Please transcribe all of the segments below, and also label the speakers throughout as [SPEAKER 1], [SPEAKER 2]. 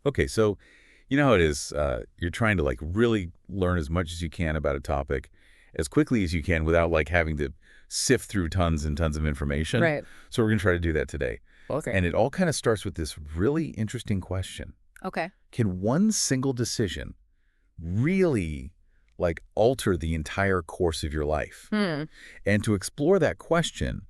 [SPEAKER 1] Okay, so you know how it is. You're trying to like really learn as much as you can about a topic as quickly as you can without like having to sift through tons and tons of information.
[SPEAKER 2] Right.
[SPEAKER 1] So we're going to try to do that today.
[SPEAKER 2] Okay.
[SPEAKER 1] And it all kind of starts with this really interesting question.
[SPEAKER 2] Okay.
[SPEAKER 1] Can one single decision really like alter the entire course of your life?
[SPEAKER 2] Hmm.
[SPEAKER 1] And to explore that question,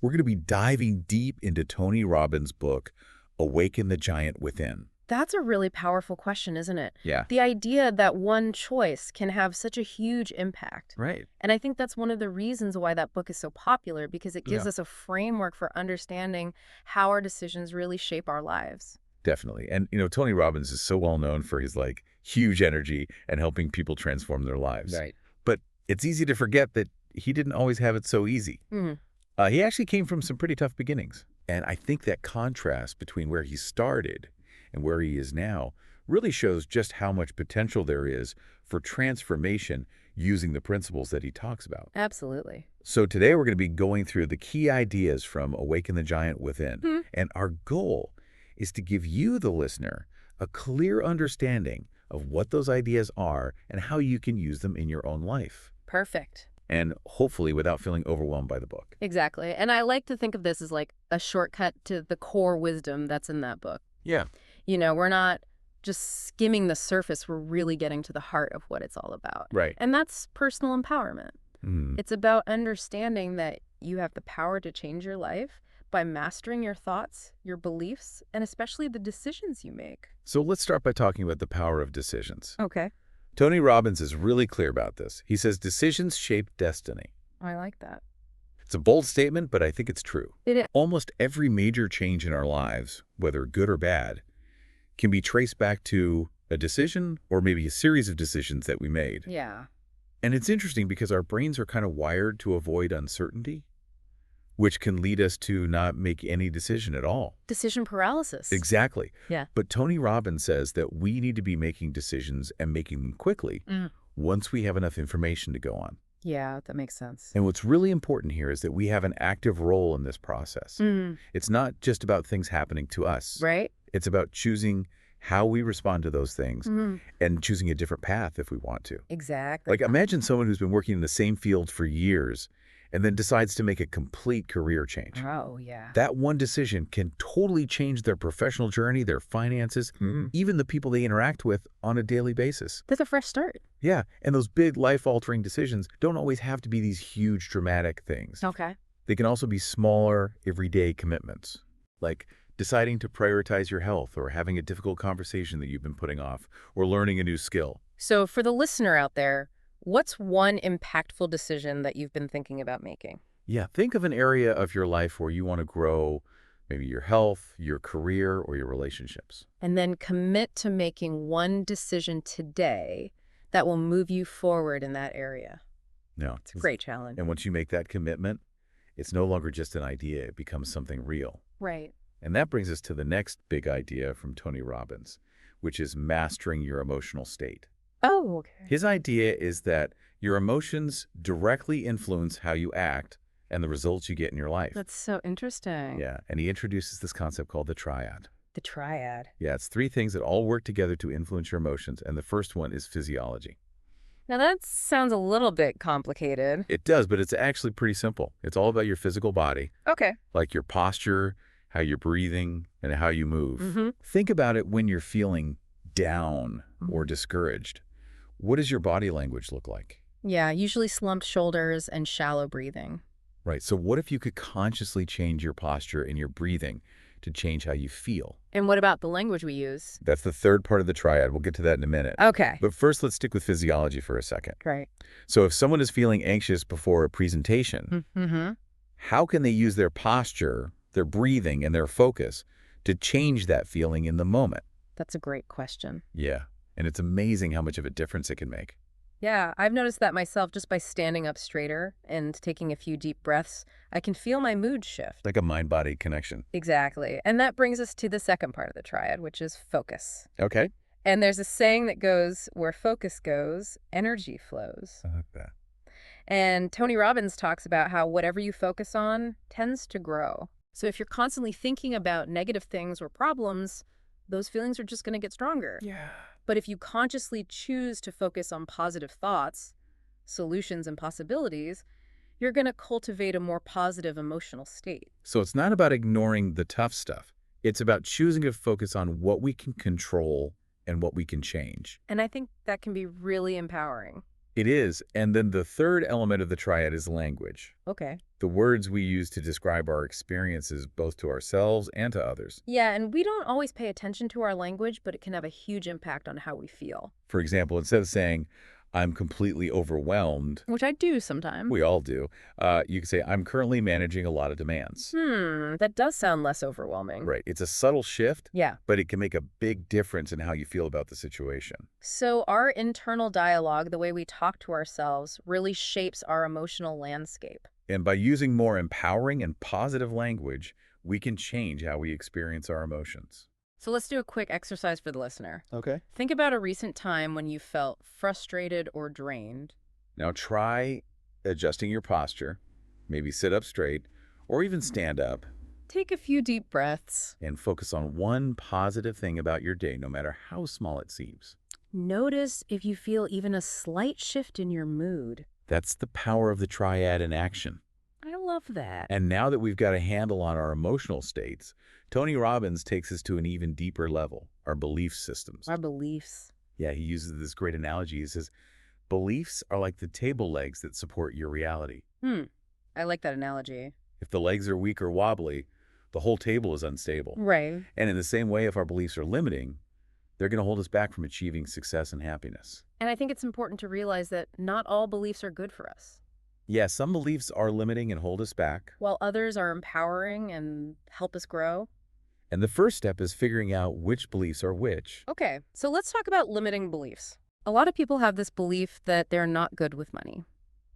[SPEAKER 1] we're going to be diving deep into Tony Robbins' book, Awaken the Giant Within.
[SPEAKER 2] That's a really powerful question, isn't it?
[SPEAKER 1] Yeah.
[SPEAKER 2] The idea that one choice can have such a huge impact.
[SPEAKER 1] Right.
[SPEAKER 2] And I think that's one of the reasons why that book is so popular, because it gives
[SPEAKER 1] Yeah.
[SPEAKER 2] us a framework for understanding how our decisions really shape our lives.
[SPEAKER 1] Definitely. And, Tony Robbins is so well known for his like huge energy and helping people transform their lives.
[SPEAKER 2] Right.
[SPEAKER 1] But it's easy to forget that he didn't always have it so easy.
[SPEAKER 2] Hmm.
[SPEAKER 1] He actually came from some pretty tough beginnings. And I think that contrast between where he started and where he is now really shows just how much potential there is for transformation using the principles that he talks about.
[SPEAKER 2] Absolutely.
[SPEAKER 1] So today we're going to be going through the key ideas from Awaken the Giant Within.
[SPEAKER 2] Hmm.
[SPEAKER 1] And our goal is to give you, the listener, a clear understanding of what those ideas are and how you can use them in your own life.
[SPEAKER 2] Perfect.
[SPEAKER 1] And hopefully without feeling overwhelmed by the book.
[SPEAKER 2] Exactly. And I like to think of this as like a shortcut to the core wisdom that's in that book.
[SPEAKER 1] Yeah.
[SPEAKER 2] We're not just skimming the surface. We're really getting to the heart of what it's all about.
[SPEAKER 1] Right.
[SPEAKER 2] And that's personal empowerment.
[SPEAKER 1] Mm.
[SPEAKER 2] It's about understanding that you have the power to change your life by mastering your thoughts, your beliefs, and especially the decisions you make.
[SPEAKER 1] So let's start by talking about the power of decisions.
[SPEAKER 2] Okay.
[SPEAKER 1] Tony Robbins is really clear about this. He says decisions shape destiny.
[SPEAKER 2] I like that.
[SPEAKER 1] It's a bold statement, but I think it's true.
[SPEAKER 2] It is.
[SPEAKER 1] Almost every major change in our lives, whether good or bad, can be traced back to a decision or maybe a series of decisions that we made.
[SPEAKER 2] Yeah.
[SPEAKER 1] And it's interesting because our brains are kind of wired to avoid uncertainty, which can lead us to not make any decision at all.
[SPEAKER 2] Decision paralysis.
[SPEAKER 1] Exactly.
[SPEAKER 2] Yeah.
[SPEAKER 1] But Tony Robbins says that we need to be making decisions and making them quickly once we have enough information to go on.
[SPEAKER 2] Yeah, that makes sense.
[SPEAKER 1] And what's really important here is that we have an active role in this process. It's not just about things happening to us.
[SPEAKER 2] Right?
[SPEAKER 1] It's about choosing how we respond to those things and choosing a different path if we want to.
[SPEAKER 2] Exactly.
[SPEAKER 1] Like imagine someone who's been working in the same field for years and then decides to make a complete career change.
[SPEAKER 2] Oh, yeah.
[SPEAKER 1] That one decision can totally change their professional journey, their finances, even the people they interact with on a daily basis.
[SPEAKER 2] That's a fresh start.
[SPEAKER 1] Yeah, and those big life-altering decisions don't always have to be these huge dramatic things.
[SPEAKER 2] Okay.
[SPEAKER 1] They can also be smaller, everyday commitments, like deciding to prioritize your health or having a difficult conversation that you've been putting off or learning a new skill.
[SPEAKER 2] So for the listener out there, what's one impactful decision that you've been thinking about making?
[SPEAKER 1] Yeah, think of an area of your life where you want to grow maybe your health, your career, or your relationships.
[SPEAKER 2] And then commit to making one decision today that will move you forward in that area.
[SPEAKER 1] No,
[SPEAKER 2] It's a great challenge.
[SPEAKER 1] And once you make that commitment, it's no longer just an idea. It becomes something real.
[SPEAKER 2] Right.
[SPEAKER 1] And that brings us to the next big idea from Tony Robbins, which is mastering your emotional state.
[SPEAKER 2] Oh, okay.
[SPEAKER 1] His idea is that your emotions directly influence how you act and the results you get in your life.
[SPEAKER 2] That's so interesting.
[SPEAKER 1] Yeah, and he introduces this concept called the triad.
[SPEAKER 2] The triad.
[SPEAKER 1] Yeah, it's three things that all work together to influence your emotions, and the first one is physiology.
[SPEAKER 2] Now that sounds a little bit complicated.
[SPEAKER 1] It does, but it's actually pretty simple. It's all about your physical body,
[SPEAKER 2] Okay.
[SPEAKER 1] like your posture, how you're breathing, and how you move.
[SPEAKER 2] Mm-hmm.
[SPEAKER 1] Think about it when you're feeling down or discouraged. What does your body language look like?
[SPEAKER 2] Yeah, usually slumped shoulders and shallow breathing.
[SPEAKER 1] Right, so what if you could consciously change your posture and your breathing to change how you feel?
[SPEAKER 2] And what about the language we use?
[SPEAKER 1] That's the third part of the triad. We'll get to that in a minute.
[SPEAKER 2] Okay.
[SPEAKER 1] But first, let's stick with physiology for a second.
[SPEAKER 2] Right.
[SPEAKER 1] So if someone is feeling anxious before a presentation,
[SPEAKER 2] Mm-hmm.
[SPEAKER 1] how can they use their posture, their breathing, and their focus to change that feeling in the moment?
[SPEAKER 2] That's a great question.
[SPEAKER 1] Yeah, and it's amazing how much of a difference it can make.
[SPEAKER 2] Yeah, I've noticed that myself just by standing up straighter and taking a few deep breaths. I can feel my mood shift.
[SPEAKER 1] Like a mind-body connection.
[SPEAKER 2] Exactly. And that brings us to the second part of the triad, which is focus.
[SPEAKER 1] Okay.
[SPEAKER 2] And there's a saying that goes, where focus goes, energy flows.
[SPEAKER 1] I like that.
[SPEAKER 2] And Tony Robbins talks about how whatever you focus on tends to grow. So if you're constantly thinking about negative things or problems, those feelings are just going to get stronger.
[SPEAKER 1] Yeah.
[SPEAKER 2] But if you consciously choose to focus on positive thoughts, solutions, and possibilities, you're going to cultivate a more positive emotional state.
[SPEAKER 1] So it's not about ignoring the tough stuff. It's about choosing to focus on what we can control and what we can change.
[SPEAKER 2] And I think that can be really empowering.
[SPEAKER 1] It is. And then the third element of the triad is language.
[SPEAKER 2] Okay.
[SPEAKER 1] The words we use to describe our experiences, both to ourselves and to others.
[SPEAKER 2] Yeah, and we don't always pay attention to our language, but it can have a huge impact on how we feel.
[SPEAKER 1] For example, instead of saying, I'm completely overwhelmed,
[SPEAKER 2] Which I do sometimes.
[SPEAKER 1] we all do, you can say, I'm currently managing a lot of demands.
[SPEAKER 2] That does sound less overwhelming.
[SPEAKER 1] Right. It's a subtle shift,
[SPEAKER 2] Yeah.
[SPEAKER 1] but it can make a big difference in how you feel about the situation.
[SPEAKER 2] So our internal dialogue, the way we talk to ourselves, really shapes our emotional landscape.
[SPEAKER 1] And by using more empowering and positive language, we can change how we experience our emotions.
[SPEAKER 2] So let's do a quick exercise for the listener.
[SPEAKER 1] Okay.
[SPEAKER 2] Think about a recent time when you felt frustrated or drained.
[SPEAKER 1] Now try adjusting your posture, maybe sit up straight, or even stand up,
[SPEAKER 2] Take a few deep breaths.
[SPEAKER 1] and focus on one positive thing about your day, no matter how small it seems.
[SPEAKER 2] Notice if you feel even a slight shift in your mood.
[SPEAKER 1] That's the power of the triad in action.
[SPEAKER 2] I love that.
[SPEAKER 1] And now that we've got a handle on our emotional states, Tony Robbins takes us to an even deeper level, our belief systems.
[SPEAKER 2] Our beliefs.
[SPEAKER 1] Yeah, he uses this great analogy. He says, beliefs are like the table legs that support your reality.
[SPEAKER 2] I like that analogy.
[SPEAKER 1] If the legs are weak or wobbly, the whole table is unstable.
[SPEAKER 2] Right.
[SPEAKER 1] And in the same way, if our beliefs are limiting, they're going to hold us back from achieving success and happiness.
[SPEAKER 2] And I think it's important to realize that not all beliefs are good for us,
[SPEAKER 1] Yeah, some beliefs are limiting and hold us back.
[SPEAKER 2] while others are empowering and help us grow.
[SPEAKER 1] And the first step is figuring out which beliefs are which.
[SPEAKER 2] Okay, so let's talk about limiting beliefs. A lot of people have this belief that they're not good with money.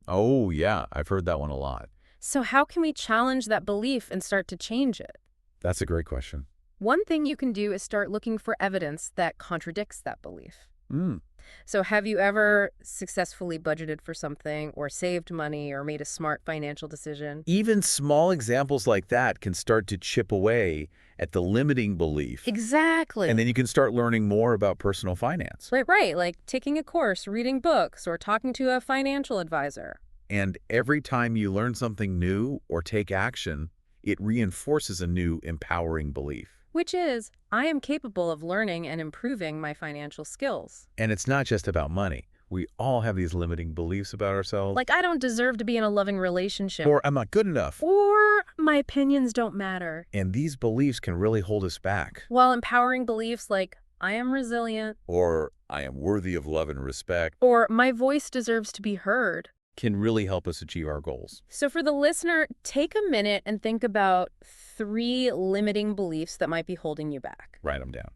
[SPEAKER 1] Oh, yeah, I've heard that one a lot.
[SPEAKER 2] So how can we challenge that belief and start to change it?
[SPEAKER 1] That's a great question.
[SPEAKER 2] One thing you can do is start looking for evidence that contradicts that belief.
[SPEAKER 1] Mm.
[SPEAKER 2] So have you ever successfully budgeted for something or saved money or made a smart financial decision?
[SPEAKER 1] Even small examples like that can start to chip away at the limiting belief.
[SPEAKER 2] Exactly.
[SPEAKER 1] And then you can start learning more about personal finance.
[SPEAKER 2] Right, like taking a course, reading books, or talking to a financial advisor.
[SPEAKER 1] And every time you learn something new or take action, it reinforces a new empowering belief.
[SPEAKER 2] Which is, I am capable of learning and improving my financial skills.
[SPEAKER 1] And it's not just about money. We all have these limiting beliefs about ourselves.
[SPEAKER 2] Like, I don't deserve to be in a loving relationship.
[SPEAKER 1] Or I'm not good enough.
[SPEAKER 2] Or my opinions don't matter.
[SPEAKER 1] And these beliefs can really hold us back.
[SPEAKER 2] While empowering beliefs like, I am resilient,
[SPEAKER 1] Or I am worthy of love and respect
[SPEAKER 2] or my voice deserves to be heard.
[SPEAKER 1] can really help us achieve our goals.
[SPEAKER 2] So for the listener, take a minute and think about 3 limiting beliefs that might be holding you back.
[SPEAKER 1] Write them down.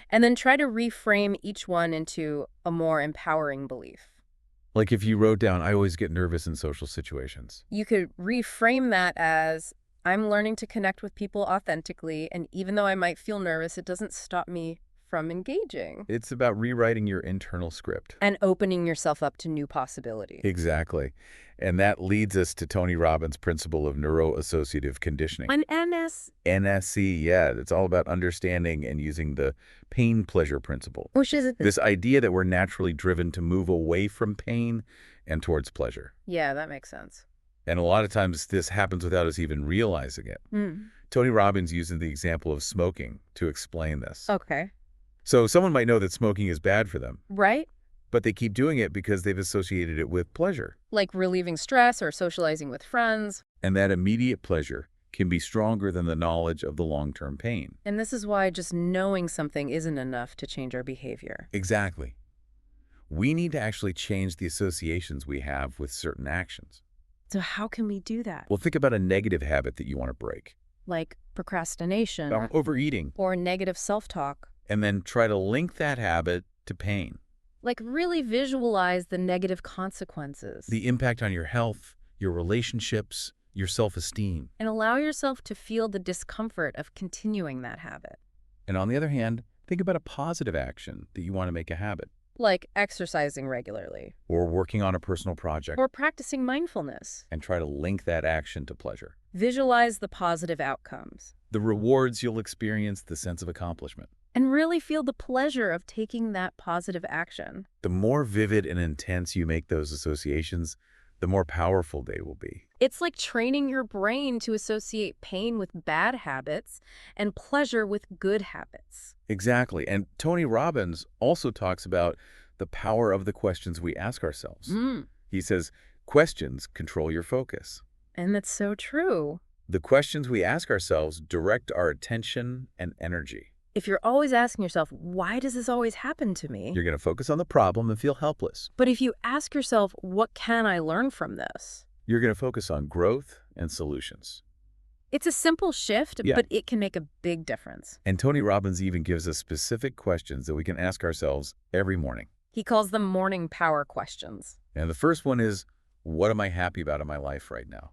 [SPEAKER 2] And then try to reframe each one into a more empowering belief.
[SPEAKER 1] Like if you wrote down, I always get nervous in social situations.
[SPEAKER 2] You could reframe that as, I'm learning to connect with people authentically, and even though I might feel nervous, it doesn't stop me from engaging.
[SPEAKER 1] It's about rewriting your internal script.
[SPEAKER 2] And opening yourself up to new possibilities.
[SPEAKER 1] Exactly. And that leads us to Tony Robbins' principle of neuroassociative conditioning.
[SPEAKER 2] An NS.
[SPEAKER 1] NSC, yeah, it's all about understanding and using the pain-pleasure principle.
[SPEAKER 2] Which is it?
[SPEAKER 1] This idea that we're naturally driven to move away from pain and towards pleasure.
[SPEAKER 2] Yeah, that makes sense.
[SPEAKER 1] And a lot of times this happens without us even realizing it. Tony Robbins uses the example of smoking to explain this.
[SPEAKER 2] Okay.
[SPEAKER 1] So someone might know that smoking is bad for them,
[SPEAKER 2] Right?
[SPEAKER 1] but they keep doing it because they've associated it with pleasure.
[SPEAKER 2] Like relieving stress or socializing with friends.
[SPEAKER 1] And that immediate pleasure can be stronger than the knowledge of the long-term pain.
[SPEAKER 2] And this is why just knowing something isn't enough to change our behavior.
[SPEAKER 1] Exactly. We need to actually change the associations we have with certain actions.
[SPEAKER 2] So how can we do that?
[SPEAKER 1] Well, think about a negative habit that you want to break.
[SPEAKER 2] Like procrastination
[SPEAKER 1] Overeating.
[SPEAKER 2] or negative self-talk.
[SPEAKER 1] And then try to link that habit to pain.
[SPEAKER 2] Like really visualize the negative consequences.
[SPEAKER 1] The impact on your health, your relationships, your self-esteem.
[SPEAKER 2] And allow yourself to feel the discomfort of continuing that habit.
[SPEAKER 1] And on the other hand, think about a positive action that you want to make a habit.
[SPEAKER 2] Like exercising regularly.
[SPEAKER 1] Or working on a personal project.
[SPEAKER 2] Or practicing mindfulness.
[SPEAKER 1] And try to link that action to pleasure.
[SPEAKER 2] Visualize the positive outcomes.
[SPEAKER 1] The rewards you'll experience, the sense of accomplishment.
[SPEAKER 2] and really feel the pleasure of taking that positive action.
[SPEAKER 1] The more vivid and intense you make those associations, the more powerful they will be.
[SPEAKER 2] It's like training your brain to associate pain with bad habits and pleasure with good habits.
[SPEAKER 1] Exactly. And Tony Robbins also talks about the power of the questions we ask ourselves. He says, questions control your focus.
[SPEAKER 2] And that's so true.
[SPEAKER 1] The questions we ask ourselves direct our attention and energy.
[SPEAKER 2] If you're always asking yourself, why does this always happen to me?
[SPEAKER 1] You're going to focus on the problem and feel helpless.
[SPEAKER 2] But if you ask yourself, what can I learn from this?
[SPEAKER 1] You're going to focus on growth and solutions.
[SPEAKER 2] It's a simple shift, but it can make a big difference.
[SPEAKER 1] And Tony Robbins even gives us specific questions that we can ask ourselves every morning.
[SPEAKER 2] He calls them morning power questions.
[SPEAKER 1] And the first one is, what am I happy about in my life right now?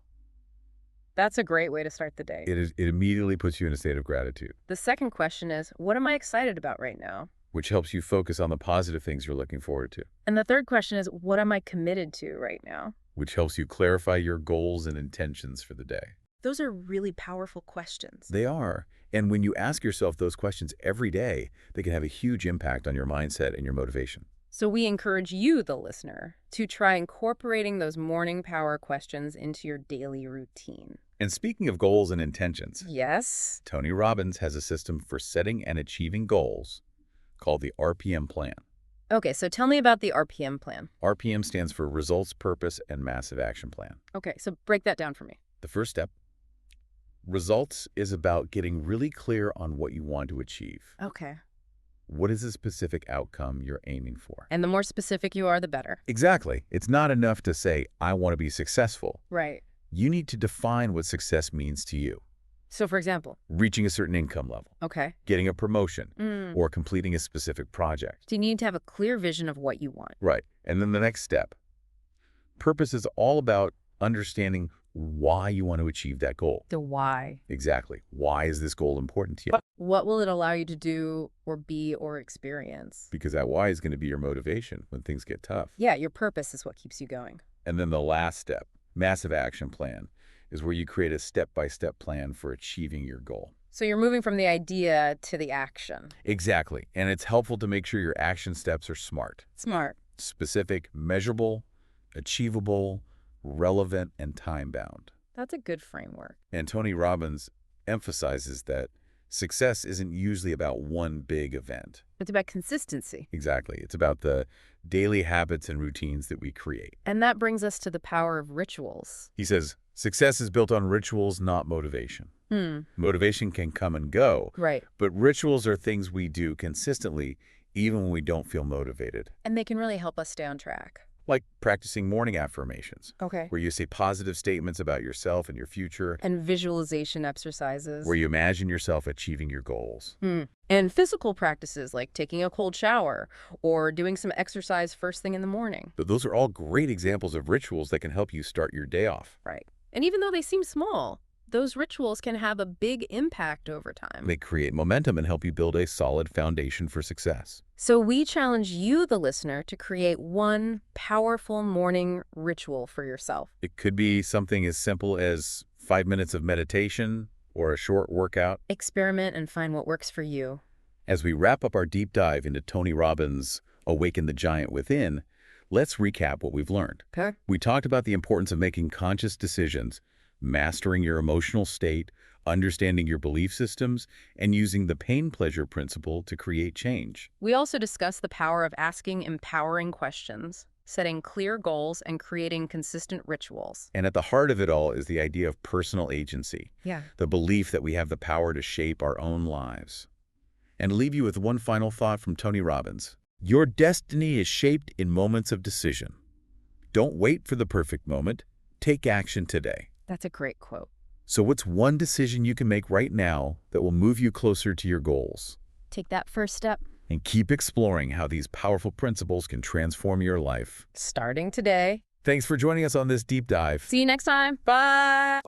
[SPEAKER 2] That's a great way to start the day.
[SPEAKER 1] It immediately puts you in a state of gratitude.
[SPEAKER 2] The second question is, what am I excited about right now?
[SPEAKER 1] Which helps you focus on the positive things you're looking forward to.
[SPEAKER 2] And the third question is, what am I committed to right now?
[SPEAKER 1] Which helps you clarify your goals and intentions for the day.
[SPEAKER 2] Those are really powerful questions.
[SPEAKER 1] They are. And when you ask yourself those questions every day, they can have a huge impact on your mindset and your motivation.
[SPEAKER 2] So we encourage you, the listener, to try incorporating those morning power questions into your daily routine.
[SPEAKER 1] And speaking of goals and intentions,
[SPEAKER 2] yes,
[SPEAKER 1] Tony Robbins has a system for setting and achieving goals called the RPM plan.
[SPEAKER 2] Okay, so tell me about the RPM plan.
[SPEAKER 1] RPM stands for Results, Purpose, and Massive Action Plan.
[SPEAKER 2] Okay, so break that down for me.
[SPEAKER 1] The first step, results, is about getting really clear on what you want to achieve.
[SPEAKER 2] Okay.
[SPEAKER 1] What is the specific outcome you're aiming for?
[SPEAKER 2] And the more specific you are, the better.
[SPEAKER 1] Exactly. It's not enough to say, I want to be successful.
[SPEAKER 2] Right.
[SPEAKER 1] You need to define what success means to you.
[SPEAKER 2] So for example?
[SPEAKER 1] Reaching a certain income level.
[SPEAKER 2] Okay.
[SPEAKER 1] Getting a promotion. Or completing a specific project.
[SPEAKER 2] So you need to have a clear vision of what you want.
[SPEAKER 1] Right. And then the next step. Purpose is all about understanding why you want to achieve that goal.
[SPEAKER 2] The why.
[SPEAKER 1] Exactly. Why is this goal important to you?
[SPEAKER 2] What will it allow you to do or be or experience?
[SPEAKER 1] Because that why is going to be your motivation when things get tough.
[SPEAKER 2] Yeah, your purpose is what keeps you going.
[SPEAKER 1] And then the last step, massive action plan, is where you create a step-by-step plan for achieving your goal.
[SPEAKER 2] So you're moving from the idea to the action.
[SPEAKER 1] Exactly. And it's helpful to make sure your action steps are smart.
[SPEAKER 2] Smart.
[SPEAKER 1] Specific, measurable, achievable, relevant, and time-bound.
[SPEAKER 2] That's a good framework.
[SPEAKER 1] And Tony Robbins emphasizes that success isn't usually about one big event.
[SPEAKER 2] It's about consistency.
[SPEAKER 1] Exactly. It's about the daily habits and routines that we create.
[SPEAKER 2] And that brings us to the power of rituals.
[SPEAKER 1] He says, success is built on rituals, not motivation. Motivation can come and go.
[SPEAKER 2] Right.
[SPEAKER 1] But rituals are things we do consistently, even when we don't feel motivated.
[SPEAKER 2] And they can really help us stay on track.
[SPEAKER 1] Like practicing morning affirmations.
[SPEAKER 2] Okay.
[SPEAKER 1] Where you say positive statements about yourself and your future.
[SPEAKER 2] And visualization exercises.
[SPEAKER 1] Where you imagine yourself achieving your goals.
[SPEAKER 2] And physical practices like taking a cold shower or doing some exercise first thing in the morning.
[SPEAKER 1] But those are all great examples of rituals that can help you start your day off.
[SPEAKER 2] Right. And even though they seem small, those rituals can have a big impact over time.
[SPEAKER 1] They create momentum and help you build a solid foundation for success.
[SPEAKER 2] So we challenge you, the listener, to create one powerful morning ritual for yourself.
[SPEAKER 1] It could be something as simple as 5 minutes of meditation or a short workout.
[SPEAKER 2] Experiment and find what works for you.
[SPEAKER 1] As we wrap up our deep dive into Tony Robbins' Awaken the Giant Within, let's recap what we've learned.
[SPEAKER 2] Okay.
[SPEAKER 1] We talked about the importance of making conscious decisions, mastering your emotional state, understanding your belief systems, and using the pain-pleasure principle to create change.
[SPEAKER 2] We also discussed the power of asking empowering questions, setting clear goals, and creating consistent rituals.
[SPEAKER 1] And at the heart of it all is the idea of personal agency, the belief that we have the power to shape our own lives. And leave you with one final thought from Tony Robbins. Your destiny is shaped in moments of decision. Don't wait for the perfect moment. Take action today.
[SPEAKER 2] That's a great quote.
[SPEAKER 1] So what's one decision you can make right now that will move you closer to your goals?
[SPEAKER 2] Take that first step.
[SPEAKER 1] And keep exploring how these powerful principles can transform your life.
[SPEAKER 2] Starting today.
[SPEAKER 1] Thanks for joining us on this deep dive.
[SPEAKER 2] See you next time. Bye.